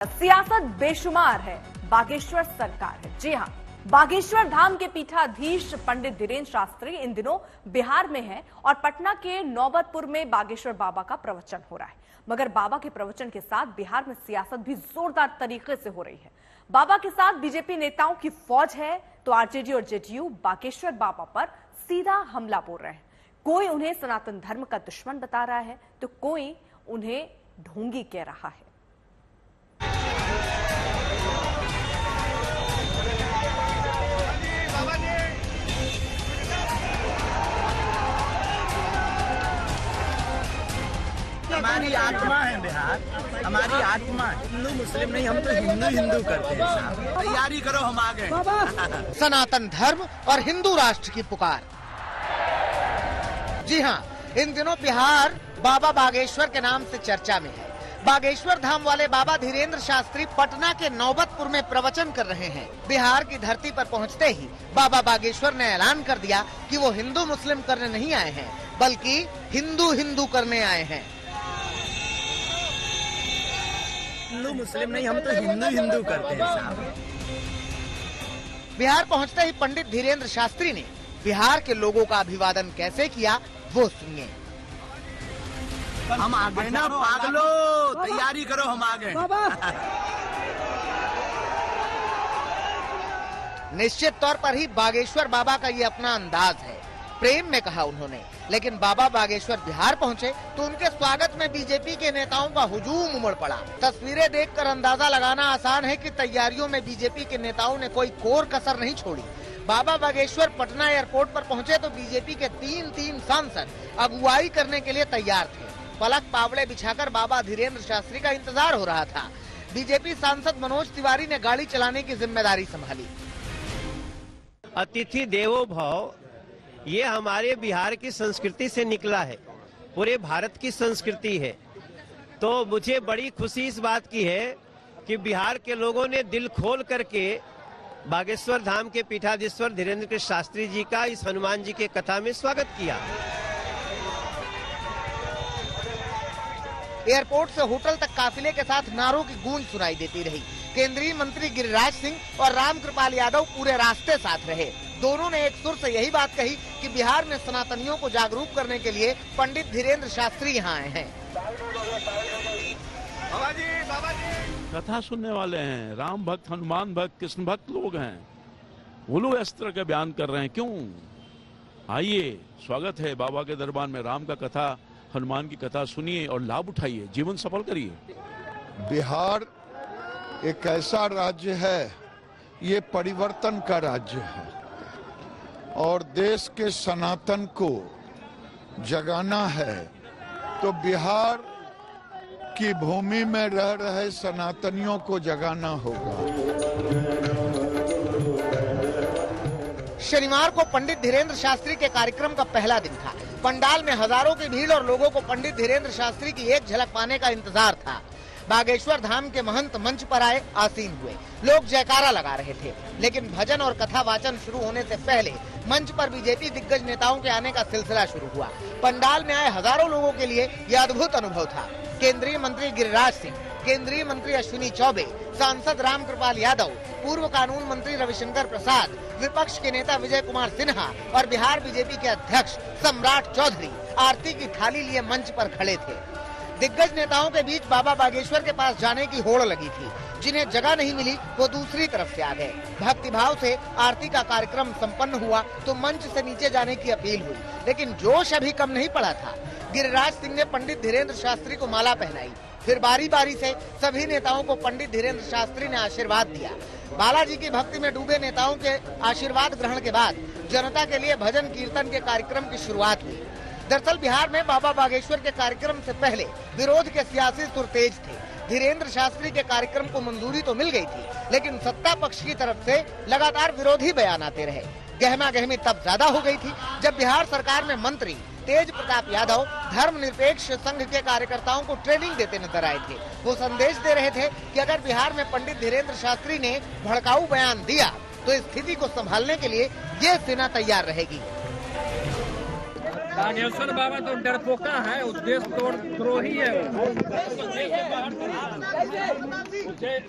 सियासत बेशुमार है, बागेश्वर सरकार है। जी हां, बागेश्वर धाम के पीठाधीश पंडित धीरेन्द्र शास्त्री इन दिनों बिहार में हैं और पटना के नौबतपुर में बागेश्वर बाबा का प्रवचन हो रहा है। मगर बाबा के प्रवचन के साथ बिहार में सियासत भी जोरदार तरीके से हो रही है। बाबा के साथ बीजेपी नेताओं की फौज है तो आरजेडी और जेडीयू बागेश्वर बाबा पर सीधा हमला बोल रहे हैं। कोई उन्हें सनातन धर्म का दुश्मन बता रहा है तो कोई उन्हें ढोंगी कह रहा है। हमारी आत्मा है बिहार, हमारी आत्मा हिंदू मुस्लिम नहीं, हम तो हिंदू हिंदू करते हैं साहब। तैयारी करो, हम आ गए। सनातन धर्म और हिंदू राष्ट्र की पुकार। जी हाँ, इन दिनों बिहार बाबा बागेश्वर के नाम से चर्चा में है। बागेश्वर धाम वाले बाबा धीरेन्द्र शास्त्री पटना के नौबतपुर में प्रवचन कर रहे हैं। बिहार की धरती पर पहुंचते ही बाबा बागेश्वर ने ऐलान कर दिया कि वो हिंदू मुस्लिम करने नहीं आए हैं, बल्कि हिंदू हिंदू करने आए हैं। हिंदू मुस्लिम नहीं, हम तो हिंदू हिंदू करते हैं साहब। बिहार पहुंचते ही पंडित धीरेन्द्र शास्त्री ने बिहार के लोगों का अभिवादन कैसे किया वो सुनिए। हम आ गए ना पागलो, तैयारी करो, हम आ गए। निश्चित तौर पर ही बागेश्वर बाबा का ये अपना अंदाज है, प्रेम में कहा उन्होंने। लेकिन बाबा बागेश्वर बिहार पहुंचे तो उनके स्वागत में बीजेपी के नेताओं का हुजूम उमड़ पड़ा। तस्वीरें देखकर अंदाजा लगाना आसान है कि तैयारियों में बीजेपी के नेताओं ने कोई कोर कसर नहीं छोड़ी। बाबा बागेश्वर पटना एयरपोर्ट पर पहुंचे तो बीजेपी के तीन सांसद अगुवाई करने के लिए तैयार थे। पलक पावड़े बिछाकर बाबा धीरेन्द्र शास्त्री का इंतजार हो रहा था। बीजेपी सांसद मनोज तिवारी ने गाड़ी चलाने की जिम्मेदारी संभाली। अतिथि देवो भव, ये हमारे बिहार की संस्कृति से निकला है, पूरे भारत की संस्कृति है। तो मुझे बड़ी खुशी इस बात की है कि बिहार के लोगों ने दिल खोल करके बागेश्वर धाम के पीठाधीश्वर धीरेन्द्र शास्त्री जी का इस हनुमान जी के कथा में स्वागत किया। एयरपोर्ट से होटल तक काफिले के साथ नारों की गूंज सुनाई देती रही। केंद्रीय मंत्री गिरिराज सिंह और रामकृपाल यादव पूरे रास्ते साथ रहे। दोनों ने एक सुर से यही बात कही कि बिहार में सनातनियों को जागरूक करने के लिए पंडित धीरेन्द्र शास्त्री यहाँ आए हैं। बाबा जी कथा सुनने वाले हैं, राम भक्त, हनुमान भक्त, कृष्ण भक्त लोग हैं। वो लोग इस तरह के बयान कर रहे हैं, क्यों? आइए, स्वागत है बाबा के दरबार में। राम का कथा, हनुमान की कथा सुनिए और लाभ उठाइए, जीवन सफल करिए। बिहार एक ऐसा राज्य है, ये परिवर्तन का राज्य है और देश के सनातन को जगाना है तो बिहार की भूमि में रह रहे सनातनियों को जगाना होगा। शनिवार को पंडित धीरेन्द्र शास्त्री के कार्यक्रम का पहला दिन था। पंडाल में हजारों की भीड़ और लोगों को पंडित धीरेन्द्र शास्त्री की एक झलक पाने का इंतजार था। बागेश्वर धाम के महंत मंच पर आए, आसीन हुए। लोग जयकारा लगा रहे थे, लेकिन भजन और कथा वाचन शुरू होने से पहले मंच पर बीजेपी दिग्गज नेताओं के आने का सिलसिला शुरू हुआ। पंडाल में आए हजारों लोगों के लिए यह अद्भुत अनुभव था। केंद्रीय मंत्री गिरिराज सिंह, केंद्रीय मंत्री अश्विनी चौबे, सांसद रामकृपाल यादव, पूर्व कानून मंत्री रविशंकर प्रसाद, विपक्ष के नेता विजय कुमार सिन्हा और बिहार बीजेपी के अध्यक्ष सम्राट चौधरी आरती की थाली लिए मंच पर खड़े थे। दिग्गज नेताओं के बीच बाबा बागेश्वर के पास जाने की होड़ लगी थी। जिन्हें जगह नहीं मिली वो दूसरी तरफ से आ गए। भक्तिभाव से आरती का कार्यक्रम संपन्न हुआ तो मंच से नीचे जाने की अपील हुई, लेकिन जोश अभी कम नहीं पड़ा था। गिरिराज सिंह ने पंडित धीरेन्द्र शास्त्री को माला पहनाई। फिर बारी बारी से सभी नेताओं को पंडित धीरेन्द्र शास्त्री ने आशीर्वाद दिया। बालाजी की भक्ति में डूबे नेताओं के आशीर्वाद ग्रहण के बाद जनता के लिए भजन कीर्तन के कार्यक्रम की शुरुआत हुई। दरअसल बिहार में बाबा बागेश्वर के कार्यक्रम से पहले विरोध के सियासी सुर तेज थे। धीरेन्द्र शास्त्री के कार्यक्रम को मंजूरी तो मिल गई थी, लेकिन सत्ता पक्ष की तरफ से लगातार विरोधी बयान आते रहे। गहमा गहमी तब ज्यादा हो गई थी जब बिहार सरकार में मंत्री तेज प्रताप यादव धर्मनिरपेक्ष संघ के कार्यकर्ताओं को ट्रेनिंग देते नजर आए थे। वो संदेश दे रहे थे कि अगर बिहार में पंडित धीरेन्द्र शास्त्री ने भड़काऊ बयान दिया तो स्थिति को संभालने के लिए ये सेना तैयार रहेगी। बागेश्वर बाबा तो डरपोका है, उस देशद्रोही है,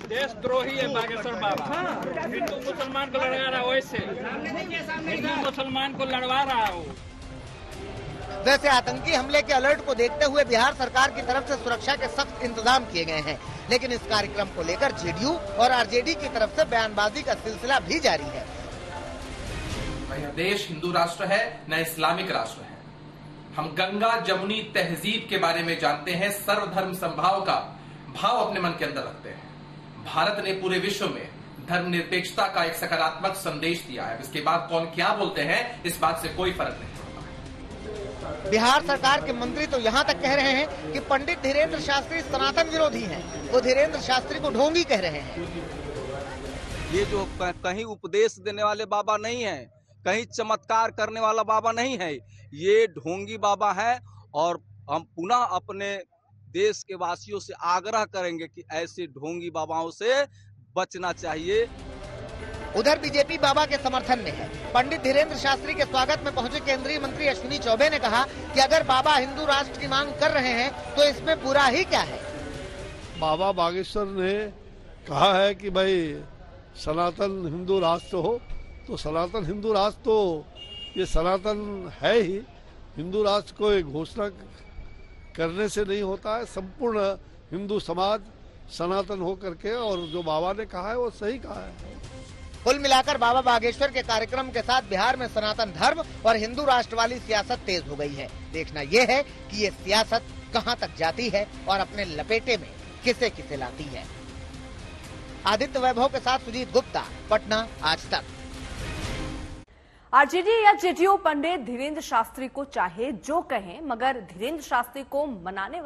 देशद्रोही है बागेश्वर बाबा। हिंदू मुसलमान को लड़वा रहा है, वैसे हिंदू मुसलमान को लड़वा रहा है। वैसे आतंकी हमले के अलर्ट को देखते हुए बिहार सरकार की तरफ से सुरक्षा के सख्त इंतजाम किए गए हैं, लेकिन इस कार्यक्रम को लेकर जेडीयू और आरजेडी की तरफ से बयानबाजी का सिलसिला भी जारी है। यह देश हिंदू राष्ट्र है न इस्लामिक राष्ट्र है। हम गंगा जमुनी तहजीब के बारे में जानते हैं, सर्वधर्म संभाव का भाव अपने मन के अंदर रखते हैं। भारत ने पूरे विश्व में धर्मनिरपेक्षता का एक सकारात्मक संदेश दिया है। इसके बाद कौन क्या बोलते हैं, इस बात से कोई फर्क नहीं। बिहार सरकार के मंत्री तो यहाँ तक कह रहे हैं कि पंडित धीरेन्द्र शास्त्री सनातन विरोधी हैं। वो धीरेन्द्र शास्त्री को ढोंगी कह रहे हैं। ये जो कहीं उपदेश देने वाले बाबा नहीं है, कहीं चमत्कार करने वाला बाबा नहीं है, ये ढोंगी बाबा है। और हम पुनः अपने देश के वासियों से आग्रह करेंगे कि ऐसे ढोंगी बाबाओं से बचना चाहिए। उधर बीजेपी बाबा के समर्थन में है। पंडित धीरेन्द्र शास्त्री के स्वागत में पहुंचे केंद्रीय मंत्री अश्विनी चौबे ने कहा कि अगर बाबा हिंदू राष्ट्र की मांग कर रहे हैं तो इसमें बुरा ही क्या है। बाबा बागेश्वर ने कहा है कि भाई सनातन हिंदू राष्ट्र हो, तो सनातन हिंदू राष्ट्र तो ये सनातन है ही। हिंदू राष्ट्र को एक घोषणा करने से नहीं होता है। संपूर्ण हिंदू समाज सनातन हो करके, और जो बाबा ने कहा है वो सही कहा है। कुल मिलाकर बाबा बागेश्वर के कार्यक्रम के साथ बिहार में सनातन धर्म और हिंदू राष्ट्र वाली सियासत तेज हो गई है। देखना यह है कि ये सियासत कहां तक जाती है और अपने लपेटे में किसे किसे लाती है। आदित्य वैभव के साथ सुजीत गुप्ता, पटना, आज तक। आरजेडी या जेडीयू पंडित धीरेन्द्र शास्त्री को चाहे जो कहें, मगर धीरेन्द्र शास्त्री को मानने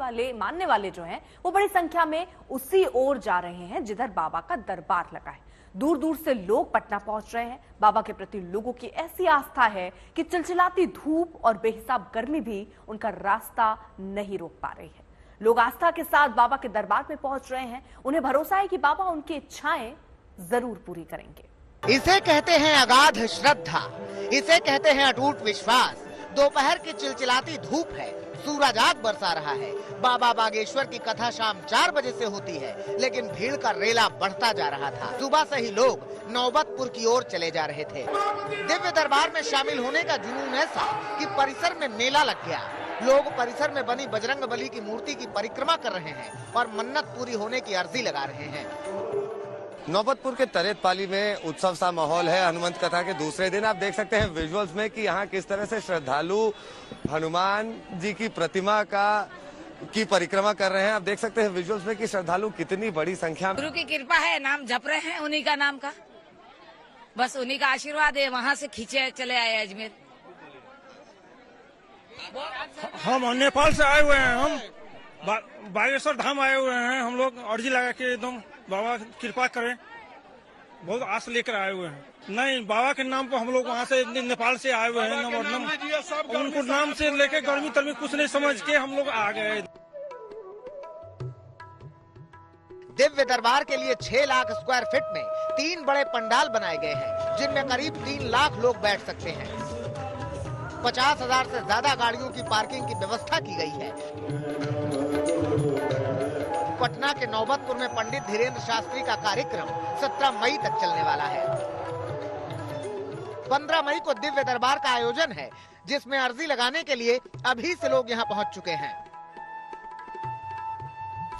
वाले जो हैं वो बड़ी संख्या में उसी ओर जा रहे हैं जिधर बाबा का दरबार लगा है। दूर दूर से लोग पटना पहुंच रहे हैं। बाबा के प्रति लोगों की ऐसी आस्था है कि चिलचिलाती धूप और बेहिसाब गर्मी भी उनका रास्ता नहीं रोक पा रही है। लोग आस्था के साथ बाबा के दरबार में पहुंच रहे हैं। उन्हें भरोसा है कि बाबा उनकी इच्छाएं जरूर पूरी करेंगे। इसे कहते हैं अगाध श्रद्धा, इसे कहते हैं अटूट विश्वास। दोपहर की चिलचिलाती धूप है, सूरज आग बरसा रहा है। बाबा बागेश्वर की कथा शाम 4 बजे से होती है, लेकिन भीड़ का रेला बढ़ता जा रहा था। सुबह से ही लोग नौबतपुर की ओर चले जा रहे थे। दिव्य दरबार में शामिल होने का जुनून ऐसा कि परिसर में मेला लग गया। लोग परिसर में बनी बजरंगबली की मूर्ति की परिक्रमा कर रहे हैं और मन्नत पूरी होने की अर्जी लगा रहे हैं। नौबतपुर के तरेत पाली में उत्सव सा माहौल है। हनुमंत कथा के दूसरे दिन आप देख सकते हैं विजुअल्स में कि यहाँ किस तरह से श्रद्धालु हनुमान जी की प्रतिमा की परिक्रमा कर रहे हैं। आप देख सकते हैं विजुअल्स में कि श्रद्धालु कितनी बड़ी संख्या में। गुरु की कृपा है, नाम जप रहे हैं उन्हीं का नाम का, बस उन्हीं का आशीर्वाद है। वहाँ से खींचे चले आए अजमेर। हम नेपाल से आए हुए हैं, हम बागेश्वर धाम आए हुए हैं। हम लोग अर्जी लगा के एकदम बाबा कृपा करें, बहुत आस लेकर आए हुए हैं। नहीं, बाबा के नाम पर हम लोग वहाँ से नेपाल से आए हुए हैं। उनको नाम से लेके गर्मी तरमी कुछ नहीं समझ के हम लोग आ गए। दिव्य दरबार के लिए 6 लाख स्क्वायर फीट में 3 बड़े पंडाल बनाए गए हैं, जिनमें करीब 3 लाख लोग बैठ सकते हैं। 50,000 से ज्यादा गाड़ियों की पार्किंग की व्यवस्था की गई है। पटना के नौबतपुर में पंडित धीरेन्द्र शास्त्री का कार्यक्रम 17 मई तक चलने वाला है। 15 मई को दिव्य दरबार का आयोजन है, जिसमें अर्जी लगाने के लिए अभी से लोग यहां पहुंच चुके हैं।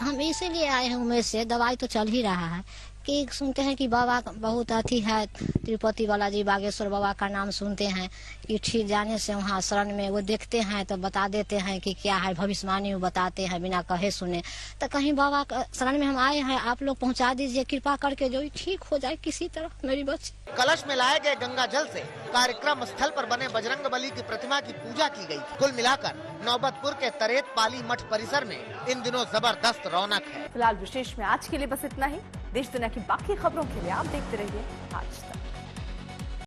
हम इसीलिए आए हैं उमेश से, दवाई तो चल ही रहा है कि सुनते हैं कि बाबा बहुत अति है, तिरुपति बालाजी बागेश्वर बाबा का नाम सुनते हैं कि ठीक जाने से वहाँ शरण में वो देखते हैं तो बता देते हैं कि क्या है, भविष्यवाणी वो बताते हैं बिना कहे सुने। तो कहीं बाबा शरण में हम आए हैं, आप लोग पहुँचा दीजिए कृपा करके, जो ठीक हो जाए किसी तरह मेरी बच्ची। कलश में लाए गए गंगा जल से कार्यक्रम स्थल पर बने बजरंगबली की प्रतिमा की पूजा की गई। कुल मिलाकर नौबतपुर के तरेत पाली मठ परिसर में इन दिनों जबरदस्त रौनक है। फिलहाल विशेष में आज के लिए बस इतना ही। देश दुनिया की बाकी खबरों के लिए आप देखते रहिए आज तक।